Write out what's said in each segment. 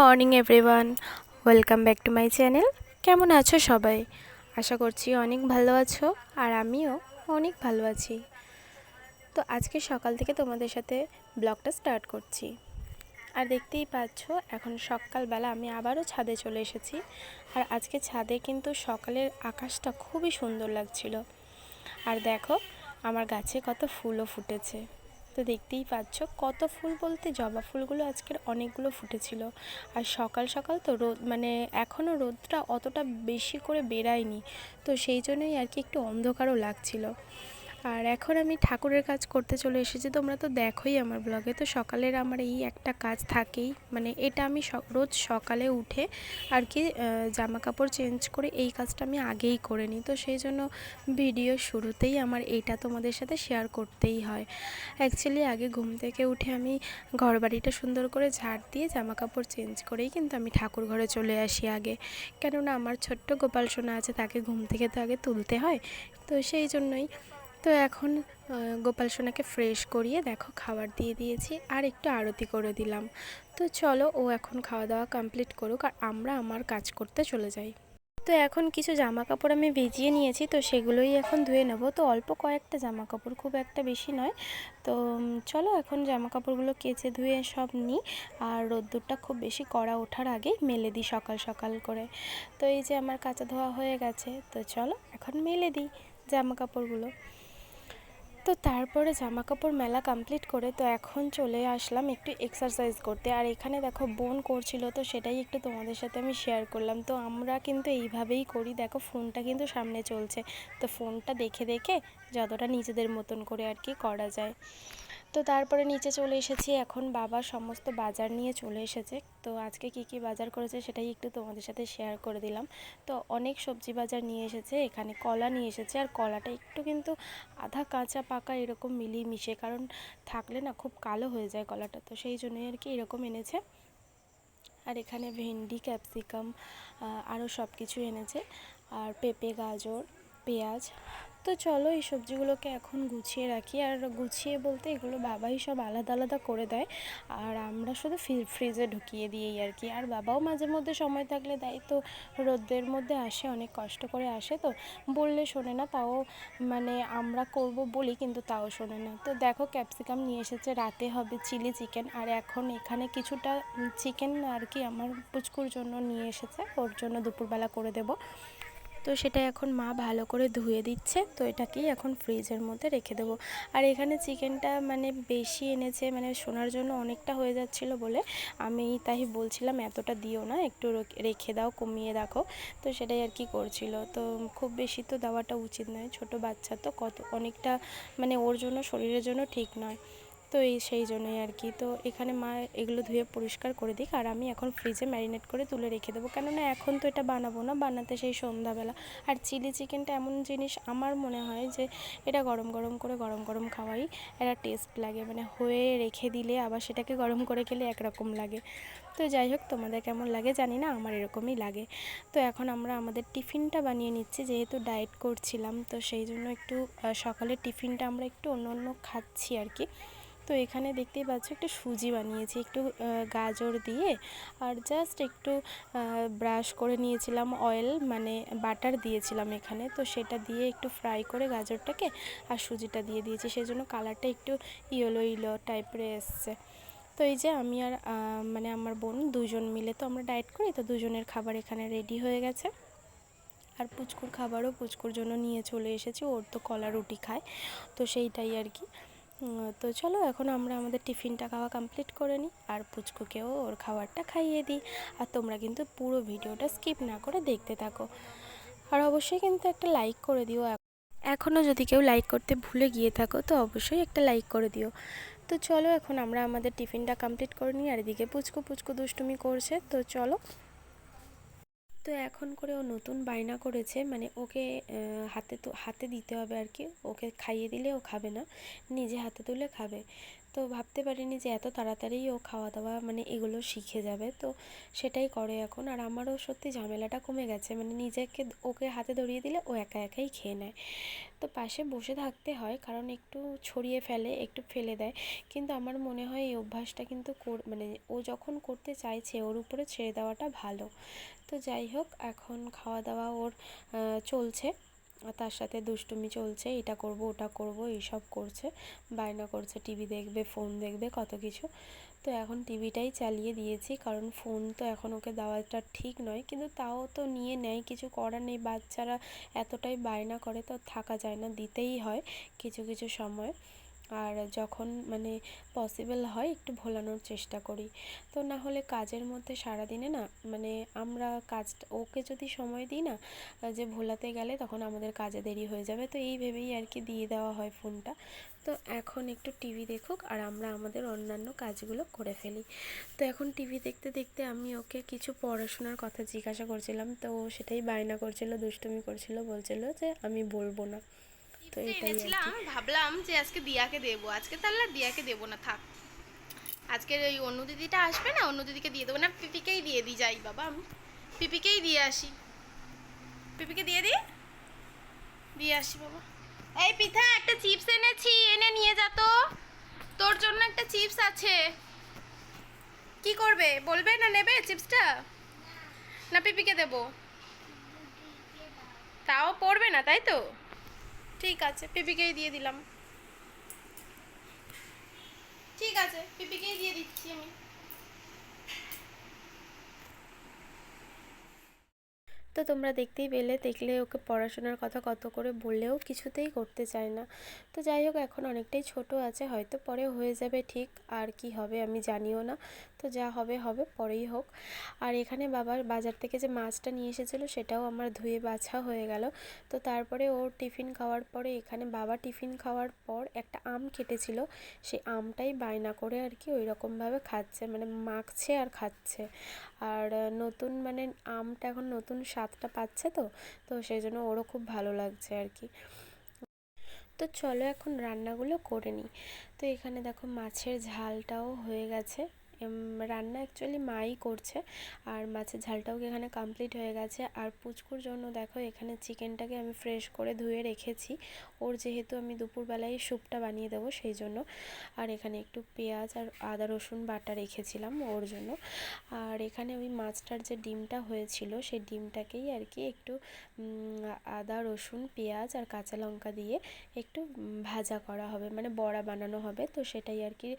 Morning everyone, welcome back to my channel. কেমন আছো সবাই? আশা করছি অনেক ভালো আছো, আর আমিও অনেক ভালো আছি। তো আজকে সকাল থেকে তোমাদের সাথে ব্লগটা স্টার্ট করছি। আর দেখতেই পাচ্ছ এখন সকালবেলা আমি আবারও ছাদে চলে এসেছি। আর আজকে ছাদে কিন্তু সকালের আকাশটা খুবই সুন্দর লাগছিল। আর দেখো আমার গাছে কত ফুলও ফুটেছে। তো দেখতেই পাচ্ছ কত ফুল বলতে জবা ফুলগুলো আজকের অনেকগুলো ফুটেছিল। আর সকাল সকাল তো রোদ এখনও রোদটা অতটা বেশি করে বেরায়নি, তো সেই জন্যই আর কি একটু অন্ধকারও লাগছিল। আর এখন আমি ঠাকুরের কাজ করতে চলে এসেছি। তোমরা তো দেখোই আমার ব্লগে, তো সকালের আমার এই একটা কাজ থাকেই, এটা আমি রোজ সকালে উঠে আর কি জামা কাপড় চেঞ্জ করে এই কাজটা আমি আগেই করে নিই। তো সেই জন্য ভিডিও শুরুতেই আমার এইটা তোমাদের সাথে শেয়ার করতেই হয়। অ্যাকচুয়ালি আগে ঘুম থেকে উঠে আমি ঘর বাড়িটা সুন্দর করে ঝাড় দিয়ে জামা কাপড় চেঞ্জ করেই কিন্তু আমি ঠাকুর ঘরে চলে আসি আগে, কেননা আমার ছোট্ট গোপাল সোনা আছে, তাকে ঘুম থেকে তো আগে তুলতে হয়। তো সেই জন্যই তো এখন গোপাল সোনাকে ফ্রেশ করিয়ে দেখো খাবার দিয়ে দিয়েছি, আর একটু আরতি করে দিলাম। তো চলো ও এখন খাওয়া দাওয়া কমপ্লিট করুক, আর আমরা আমার কাজ করতে চলে যাই। তো এখন কিছু জামা কাপড় আমি ভিজিয়ে নিয়েছি, তো সেগুলোই এখন ধুয়ে নেব। তো অল্প কয়েকটা জামা কাপড়, খুব একটা বেশি নয়। তো চলো এখন জামা কাপড়গুলো কেচে ধুয়ে সব নিই, আর রোদ্দুরটা খুব বেশি কড়া ওঠার আগেই মেলে দিই সকাল সকাল করে। তো এই যে আমার কাচা ধোয়া হয়ে গেছে, তো চলো এখন মেলে দিই জামা কাপড়গুলো। তো তারপরে জামা কাপড় মেলা কমপ্লিট করে তো এখন চলে আসলাম একটু এক্সারসাইজ করতে। আর এখানে দেখো বোন করছিল, তো সেটাই একটু তোমাদের সাথে আমি শেয়ার করলাম। তো আমরা কিন্তু এইভাবেই করি, দেখো ফোনটা কিন্তু সামনে চলছে, তো ফোনটা দেখে দেখে যতটা নিজেদের মতন করে আর কি করা যায়। তো তারপরে নিচে চলে এসেছি, এখন বাবা সমস্ত বাজার নিয়ে চলে এসেছে। তো আজকে কি কি বাজার করেছে সেটাই একটু তোমাদের সাথে শেয়ার করে দিলাম। তো অনেক সবজি বাজার নিয়ে এসেছে, এখানে কলা নিয়ে এসেছে। আর কলাটা একটু কিন্তু আধা কাঁচা পাকা এরকম মিলিয়ে মিশে, কারণ থাকলে না খুব কালো হয়ে যায় কলাটা, তো সেই জন্যই আর কি এরকম এনেছে। আর এখানে ভেন্ডি, ক্যাপসিকাম, আরও সব কিছু এনেছে, আর পেঁপে, গাজর, পেঁয়াজ। তো চলো এই সবজিগুলোকে এখন গুছিয়ে রাখি। আর গুছিয়ে বলতে এগুলো বাবাই সব আলাদা আলাদা করে দেয়, আর আমরা শুধু ফ্রিজে ঢুকিয়ে দিই আর কি। আর বাবাও মাঝে মধ্যে সময় থাকলে দেয়। তো রোদের মধ্যে আসে, অনেক কষ্ট করে আসে, তো বললে শোনে না, তাও আমরা করব বলি কিন্তু তাও শোনে না। তো দেখো ক্যাপসিকাম নিয়ে এসেছে, রাতে হবে চিলি চিকেন। আর এখন এখানে কিছুটা চিকেন আর কি আমার পুচকুর জন্য নিয়ে এসেছে, ওর জন্য দুপুরবেলা করে দেব। তো সেটা এখন মা ভালো করে ধুয়ে দিচ্ছে, তো এটাকেই এখন ফ্রিজের মধ্যে রেখে দেবো। আর এখানে চিকেনটা বেশি এনেছে, সোনার জন্য অনেকটা হয়ে যাচ্ছিলো বলে আমি তাই বলছিলাম এতটা দিও না, একটু রেখে দাও, কমিয়ে রাখো। তো সেটাই আর কি করছিল। তো খুব বেশি তো দেওয়াটা উচিত নয়, ছোট বাচ্চা তো কত অনেকটা ওর জন্য শরীরের জন্য ঠিক নয়। তো সেই জন্যই আর কি। তো এখানে মা এগুলো ধুয়ে পরিষ্কার করে দিক, আর আমি এখন ফ্রিজে ম্যারিনেট করে তুলে রেখে দেবো, কেননা এখন তো এটা বানাবো না, বানাতে সেই সন্ধ্যাবেলা। আর চিলি চিকেনটা এমন জিনিস আমার মনে হয় যে এটা গরম গরম করে গরম গরম খাওয়াই একটা টেস্ট লাগে, হয়ে রেখে দিলে আবার সেটাকে গরম করে খেলে একরকম লাগে। তো যাই হোক, তোমাদের কেমন লাগে জানি না, আমার এরকমই লাগে। তো এখন আমরা আমাদের টিফিনটা বানিয়ে নিচ্ছি, যেহেতু ডায়েট করছিলাম, তো সেই জন্য একটু সকালের টিফিনটা আমরা একটু অন্য অন্য খাচ্ছি আর কি। তো এখানে দেখতেই পাচ্ছ একটু সুজি বানিয়েছি, একটু গাজর দিয়ে, আর জাস্ট একটু ব্রাশ করে নিয়েছিলাম অয়েল, বাটার দিয়েছিলাম এখানে। তো সেটা দিয়ে একটু ফ্রাই করে গাজরটাকে আর সুজিটা দিয়ে দিয়েছি, সেই জন্য কালারটা একটু ইয়েলো ইয়েলো টাইপের এসছে। তো এই যে আমি আর আমার বোন দুজন মিলে তো আমরা ডায়েট করি, তো দুজনের খাবার এখানে রেডি হয়ে গেছে। আর পুচকুর খাবারও পুচকুর জন্য নিয়ে চলে এসেছি, ওর তো কলা রুটি খায়, তো সেইটাই আর কি। তো চলো এখন আমরা আমাদের টিফিনটা খাওয়া কমপ্লিট করে নিই, আর পুচকুকেও ওর খাবারটা খাইয়ে দিই। আর তোমরা কিন্তু পুরো ভিডিওটা স্কিপ না করে দেখতে থাকো, আর অবশ্যই কিন্তু একটা লাইক করে দিও। এখনও যদি কেউ লাইক করতে ভুলে গিয়ে থাকো তো অবশ্যই একটা লাইক করে দিও। তো চলো এখন আমরা আমাদের টিফিনটা কমপ্লিট করে নিই, আর এদিকে পুচকু পুচকু দুষ্টুমি করছে, তো চলো। তো এখন করে ও নতুন বায়না করেছে, ওকে হাতে দিতে হবে আর কি, ওকে খাইয়ে দিলে ও খাবে না, নিজে হাতে তুলে খাবে। তো ভাবতে পারিনি যে এত তাড়াতাড়ি ও খাওয়া দাওয়া মানে এগুলো শিখে যাবে। তো সেটাই করে এখন। আর আমারও সত্যি ঝামেলাটা কমে গেছে, মানে নিজেকে ওকে হাতে ধরিয়ে দিলে ও একা একাই খেয়ে নেয়। তো পাশে বসে থাকতে হয়, কারণ একটু ছড়িয়ে ফেলে, একটু ফেলে দেয়। কিন্তু আমার মনে হয় এই অভ্যাসটা কিন্তু মানে ও যখন করতে চাইছে ওর উপরে ছেড়ে দেওয়াটা ভালো। তো যাই হোক, এখন খাওয়া দাওয়া ওর চলছে, আর তার সাথে দুষ্টুমি চলছে, এটা করব ওটা করব এইসব করছে, বায়না করছে টিভি দেখবে, ফোন দেখবে, কত কিছু। তো এখন টিভিটাই চালিয়ে দিয়েছি, কারণ ফোন তো এখন ওকে দেওয়াটা ঠিক নয়, কিন্তু তাও তো নিয়ে নেয়, কিছু করার নেই। বাচ্চারা এতটাই বায়না করে তো থাকা যায় না, দিতেই হয় কিছু কিছু সময়। আর যখন মানে পসিবল হয় একটু ভোলানোর চেষ্টা করি। তো না হলে কাজের মধ্যে সারাদিনে না মানে আমরা কাজটা ওকে যদি সময় দিই না, যে ভোলাতে গেলে তখন আমাদের কাজে দেরি হয়ে যাবে, তো এই ভেবেই আর কি দিয়ে দেওয়া হয় ফোনটা। তো এখন একটু টিভি দেখুক আর আমরা আমাদের অন্যান্য কাজগুলো করে ফেলি। তো এখন টিভি দেখতে দেখতে আমি ওকে কিছু পড়াশোনার কথা জিজ্ঞাসা করছিলাম, তো সেটাই বায়না করছিল, দুষ্টুমি করছিল, বলছিল যে আমি বলবো না। তো চিপস এটাই আর এনেছিলাম, কি। ভাবলাম যে আজকে দিয়াকে দেবো, আজকে তাহলে আর দিয়াকে দেবো না, থাক। আজকের ওই অন্য দিদিটা আসবে না, অন্য দিদিকে দিয়ে দেবো না, পিপিকেই দিয়ে দিই। যাই বাবা, আমি পিপিকেই দিয়ে আসি, পিপিকে দিয়ে দিই, দিয়ে আসি বাবা। এই পিঠা, একটা চিপস এনেছি, এনে নিয়ে যা তো, তোর জন্য একটা চিপস আছে। কি করবে বলবে, না নেবে চিপসটা? না পিপিকে দেবো? তাও পড়বে না তাই তো, ঠিক আছে পিপিকেই দিয়ে দিলাম। ঠিক আছে, পিপিকেই দিয়ে দিচ্ছি আমি। তো তোমরা দেখতেই পেলে, দেখলে ওকে পড়াশোনার কথা কত করে বললেও কিছুতেই করতে চায় না। তো যাই হোক, এখন অনেকটাই ছোট আছে, হয়তো পরে হয়ে যাবে ঠিক, আর কি হবে আমি জানিও না। তো যা হবে হবে, পরেই হোক। আর এখানে বাবার বাজার থেকে যে মাছটা নিয়ে এসেছিলো সেটাও আমার ধুয়ে বাছা হয়ে গেল। তো তারপরে ওর টিফিন খাওয়ার পরে এখানে বাবা টিফিন খাওয়ার পর একটা আম কেটেছিল, সেই আমটাই বায়না করে আর কি ওই রকমভাবে খাচ্ছে, মানে মাখছে আর খাচ্ছে। আর নতুন মানে আমটা এখন নতুন স্বাদটা পাচ্ছে, তো তো সেই জন্য ওরও খুব ভালো লাগছে আর কি। তো চলো এখন রান্নাগুলো করে নিই। তো এখানে দেখো মাছের ঝালটাও হয়ে গেছে। রান্না অ্যাকচুয়ালি মাই করছে, আর মাছের ঝালটাও এখানে কমপ্লিট হয়ে গেছে। আর পুচকুর জন্য দেখো এখানে চিকেনটাকে আমি ফ্রেশ করে ধুয়ে রেখেছি, ওর যেহেতু আমি দুপুরবেলায় স্যুপটা বানিয়ে দেবো সেই জন্য। আর এখানে একটু পেঁয়াজ আর আদা রসুন বাটা রেখেছিলাম ওর জন্য। আর এখানে ওই মাছটার যে ডিমটা হয়েছিল সেই ডিমটাকেই আর কি একটু আদা রসুন পেঁয়াজ আর কাঁচা লঙ্কা দিয়ে একটু ভাজা করা হবে, মানে বড়া বানানো হবে। তো সেটাই আর কি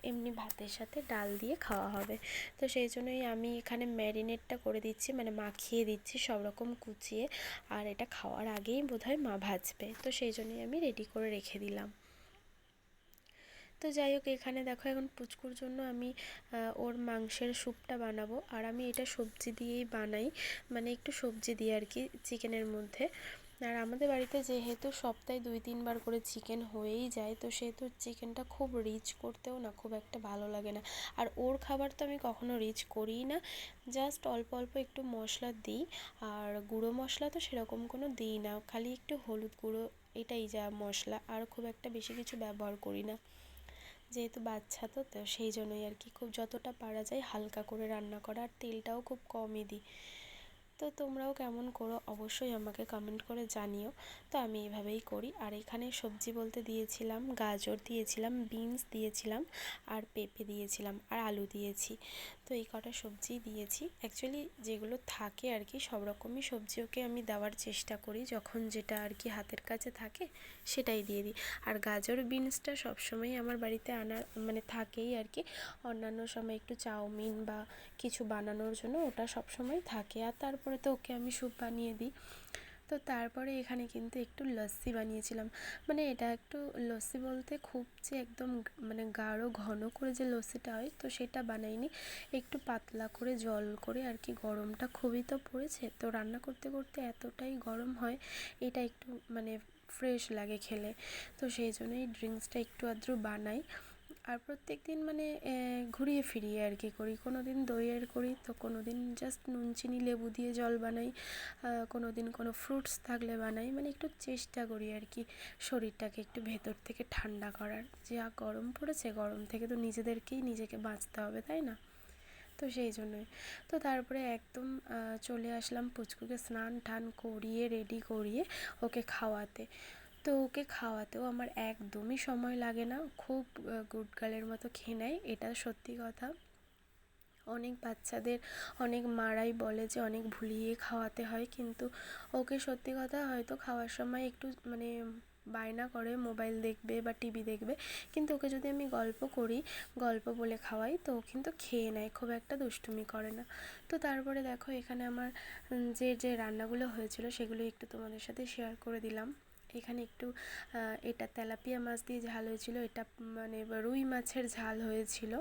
এমনি ভাতের সাথে ডাল দিয়ে খাওয়া হবে। তো সেই জন্যই আমি এখানে ম্যারিনেটটা করে দিচ্ছি, মানে মাখিয়ে দিচ্ছি সব রকম কুচিয়ে। আর এটা খাওয়ার আগেই বোধহয় মা ভাজবে, তো সেই জন্যই আমি রেডি করে রেখে দিলাম। তো যাই হোক, এখানে দেখো এখন পুচকুর জন্য আমি ওর মাংসের স্যুপটা বানাবো। আর আমি এটা সবজি দিয়েই বানাই, মানে একটু সবজি দিয়ে আর কি চিকেনের মধ্যে। আর আমাদের বাড়িতে যেহেতু সপ্তাহে 2-3 বার করে চিকেন হয়েই যায়, তো সেহেতু চিকেনটা খুব রিচ করতেও না খুব একটা ভালো লাগে না। আর ওর খাবার তো আমি কখনো রিচ করিই না, জাস্ট অল্প অল্প একটু মশলা দিই। আর গুঁড়ো মশলা তো সেরকম কোনো দিই না, খালি একটু হলুদ গুঁড়ো, এটাই যা মশলা, আর খুব একটা বেশি কিছু ব্যবহার করি না। যেহেতু বাচ্চা তো তো সেই জন্যই আর কি খুব যতটা পারা যায় হালকা করে রান্না করা, আর তেলটাও খুব কমই দিই। তো তোমরাও কেমন করো অবশ্যই আমাকে কমেন্ট করে জানিও। তো আমি এভাবেই করি। আর এখানে সবজি বলতে দিয়েছিলাম গাজর দিয়েছিলাম, বিনস দিয়েছিলাম, আর পেঁপে দিয়েছিলাম, আর আলু দিয়েছি। তো এই কটা সবজি দিয়েছি, অ্যাকচুয়ালি যেগুলো থাকে আর কি সব রকমই সবজি ওকে আমি দেওয়ার চেষ্টা করি, যখন যেটা আর কি হাতের কাছে থাকে সেটাই দিয়ে দিই। আর গাজর বিনসটা সবসময়ই আমার বাড়িতে আনার মানে থাকেই আর কি, অন্যান্য সময় একটু চাউমিন বা কিছু বানানোর জন্য ওটা সবসময় থাকে। আর তারপরে তো ওকে আমি স্যুপ বানিয়ে দিই। তো তারপরে এখানে কিন্তু একটু লস্যি বানিয়েছিলাম, মানে এটা একটু লস্যি বলতে খুব যে একদম মানে গাঢ় ঘন করে যে লস্যিটা হয় তো সেটা বানাইনি, একটু পাতলা করে জল করে আর কি। গরমটা খুবই তো পড়েছে, তো রান্না করতে করতে এতটাই গরম হয়, এটা একটু মানে ফ্রেশ লাগে খেলে। তো সেই জন্যই ড্রিঙ্কসটা একটু আধটু বানাই। আর প্রত্যেক দিন মানে ঘুরিয়ে ফিরিয়ে আর কি করি, কোনো দিন দইয়ের করি, তো কোনো দিন জাস্ট নুন চিনি লেবু দিয়ে জল বানাই, কোনো দিন কোনো ফ্রুটস থাকলে বানাই, মানে একটু চেষ্টা করি আর কি শরীরটাকে একটু ভেতর থেকে ঠান্ডা করার। যা গরম পড়েছে, গরম থেকে তো নিজেকে বাঁচতে হবে, তাই না? তো সেই জন্যই। তো তারপরে একদম চলে আসলাম পুচকুকে স্নান টান করিয়ে রেডি করিয়ে ওকে খাওয়াতে। তো ওকে খাওয়াতেও আমার একদমই সময় লাগে না, খুব গুড গার্লের মতো খেয়ে নেয়, এটা সত্যি কথা। অনেক বাচ্চাদের অনেক মারাই বলে যে অনেক ভুলিয়ে খাওয়াতে হয়, কিন্তু ওকে সত্যি কথা হয়তো খাওয়ার সময় একটু মানে বায়না করে মোবাইল দেখবে বা টিভি দেখবে, কিন্তু ওকে যদি আমি গল্প বলে খাওয়াই তো ও কিন্তু খেয়ে নেয়, খুব একটা দুষ্টুমি করে না। তো তারপরে দেখো এখানে আমার যে রান্নাগুলো হয়েছিল সেগুলো একটু তোমাদের সাথে শেয়ার করে দিলাম। এখানে একটু এটা তেলাপিয়া মাছ দিয়ে ঝাল হয়েছিল, এটা মানে রুই মাছের ঝাল হয়েছিল।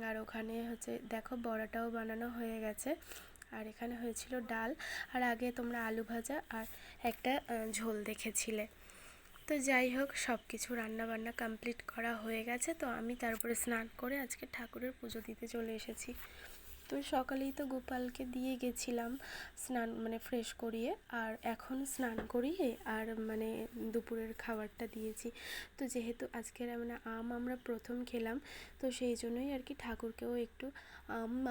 আর ওখানে হচ্ছে দেখো বড়াটাও বানানো হয়ে গেছে। আর এখানে হয়েছিল ডাল, আর আগে তোমরা আলু ভাজা আর একটা ঝোল দেখেছিলে। তো যাই হোক, সব কিছু রান্নাবান্না কমপ্লিট করা হয়ে গেছে, তো আমি তারপরে স্নান করে আজকে ঠাকুরের পুজো দিতে চলে এসেছি। তো সকালেই তো গোপালকে দিয়ে গেছিলাম স্নান মানে ফ্রেশ করিয়ে, আর এখন স্নান করিয়ে আর মানে দুপুরের খাবারটা দিয়েছি। তো যেহেতু আজকের মানে আমরা প্রথম খেলাম, তো সেই জন্যই আর কি ঠাকুরকেও একটু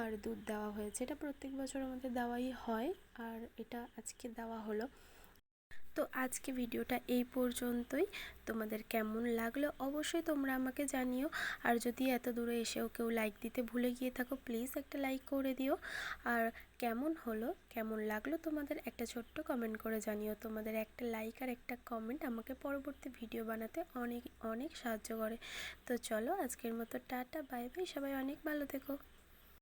আর দুধ দেওয়া হয়েছে। এটা প্রত্যেক বছর আমাদের দেওয়াই হয়, আর এটা আজকে দেওয়া হলো। তো আজকে ভিডিওটা এই পর্যন্তই। তোমাদের কেমন লাগলো অবশ্যই তোমরা আমাকে জানিও। আর যদি এত দূরে এসেও কেউ লাইক দিতে ভুলে গিয়ে থাকো, প্লিজ একটা লাইক করে দিও। আর কেমন লাগলো তোমাদের একটা ছোট্ট কমেন্ট করে জানিও। তোমাদের একটা লাইক আর একটা কমেন্ট আমাকে পরবর্তী ভিডিও বানাতে অনেক অনেক সাহায্য করে। তো চলো আজকের মতো টাটা, বাই বাই, সবাই অনেক ভালো থেকো।